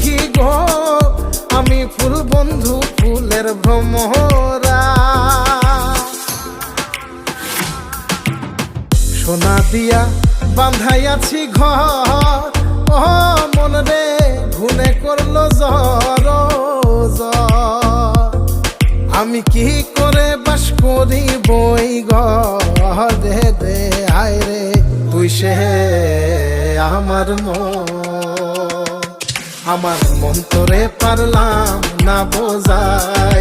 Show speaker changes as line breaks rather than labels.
কি গো আমি ফুল বন্ধু ফুলের ভ্রমরা। সোনা দিয়া বাঁধাইয়াছি ঘর, ও মন রে ঘুনে করলো জ্বর জ্বর। আমি কি করে বাস করি বই ঘরে রে, আয় রে তুই সে আমার মন। আমার মন তোরে পারলাম না বোঝাই